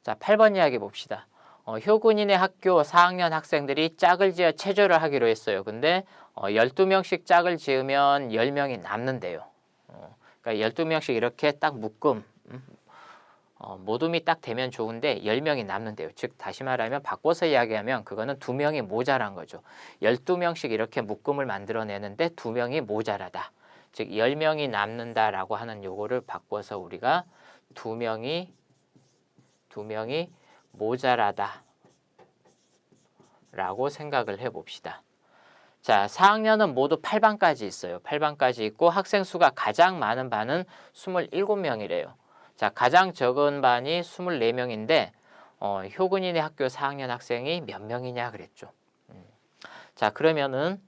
자, 8번 이야기 봅시다. 효군이네 학교 4학년 학생들이 짝을 지어 체조를 하기로 했어요. 근데 12명씩 짝을 지으면 10명이 남는데요. 그러니까 12명씩 이렇게 딱 묶음, 모둠이 딱 되면 좋은데 10명이 남는데요. 즉 다시 말하면 바꿔서 이야기하면 그거는 2명이 모자란 거죠. 12명씩 이렇게 묶음을 만들어내는데 2명이 모자라다. 즉 10명이 남는다라고 하는 요거를 바꿔서 우리가 2명이 모자라다 라고 생각을 해봅시다. 자, 4학년은 모두 8반까지 있어요. 8반까지 있고 학생 수가 가장 많은 반은 27명이래요. 자, 가장 적은 반이 24명인데 효근이네 학교 4학년 학생이 몇 명이냐 그랬죠. 자, 그러면은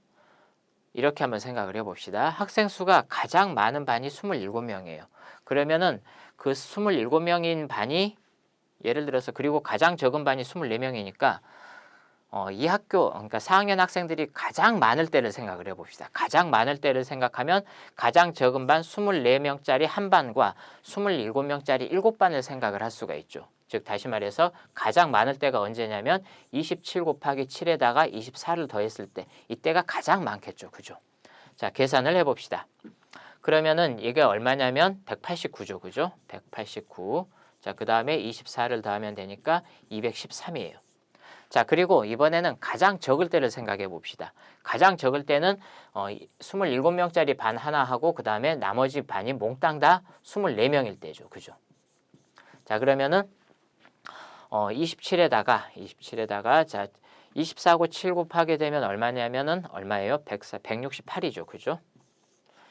이렇게 한번 생각을 해봅시다. 학생 수가 가장 많은 반이 27명이에요. 그러면은 그 27명인 반이 예를 들어서 그리고 가장 적은 반이 24명이니까 이 학교 그러니까 4학년 학생들이 가장 많을 때를 생각을 해봅시다. 가장 많을 때를 생각하면 가장 적은 반 24명짜리 한 반과 27명짜리 7반을 생각을 할 수가 있죠. 즉 다시 말해서 가장 많을 때가 언제냐면 27 곱하기 7에다가 24를 더했을 때 이때가 가장 많겠죠. 그죠? 자, 계산을 해봅시다. 그러면은 이게 얼마냐면 189죠. 그죠? 189. 자, 그 다음에 24를 더하면 되니까 213이에요. 자, 그리고 이번에는 가장 적을 때를 생각해 봅시다. 가장 적을 때는 27명짜리 반 하나 하고 그 다음에 나머지 반이 몽땅 다 24명일 때죠. 그죠? 자, 그러면은 27에다가 자 24고 7 곱하게 되면 얼마냐면은 얼마예요? 168이죠. 그죠?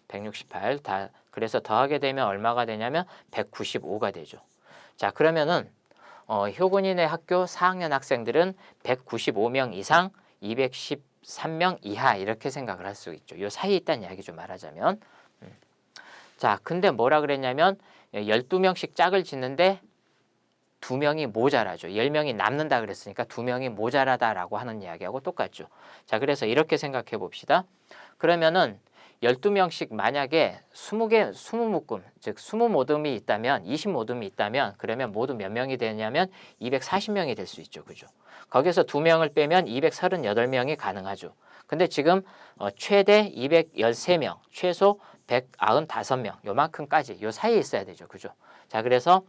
168 다 그래서 더하게 되면 얼마가 되냐면 195가 되죠. 자, 그러면은 효군이네 학교 4학년 학생들은 195명 이상 213명 이하 이렇게 생각을 할 수 있죠. 요 사이에 있다는 이야기 좀 말하자면. 자, 근데 뭐라 그랬냐면 12명씩 짝을 짓는데 2명이 모자라죠. 10명이 남는다 그랬으니까 2명이 모자라다라고 하는 이야기하고 똑같죠. 자, 그래서 이렇게 생각해 봅시다. 그러면은 12명씩 만약에 20묶음, 즉 20모둠이 있다면 20모둠이 있다면 그러면 모두 몇 명이 되냐면 240명이 될 수 있죠. 그죠? 거기서 2명을 빼면 238명이 가능하죠. 근데 지금 최대 213명, 최소 195명 요만큼까지 요 사이에 있어야 되죠. 그죠? 자, 그래서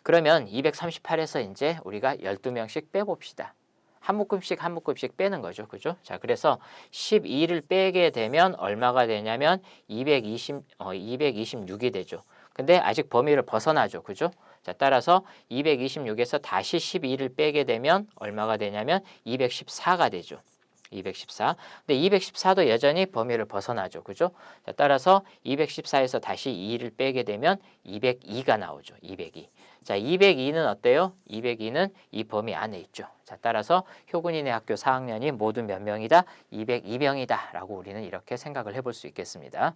그러면 238에서 이제 우리가 12명씩 빼봅시다. 한 묶음씩 빼는 거죠. 그죠? 자, 그래서 12를 빼게 되면 얼마가 되냐면 226이 되죠. 근데 아직 범위를 벗어나죠. 그죠? 자, 따라서 226에서 다시 12를 빼게 되면 얼마가 되냐면 214가 되죠. 214. 근데 214도 여전히 범위를 벗어나죠. 그죠? 자, 따라서 214에서 다시 2를 빼게 되면 202가 나오죠. 202. 자, 202는 어때요? 202는 이 범위 안에 있죠. 자, 따라서 효군이네 학교 4학년이 모두 몇 명이다? 202명이다 라고 우리는 이렇게 생각을 해볼 수 있겠습니다.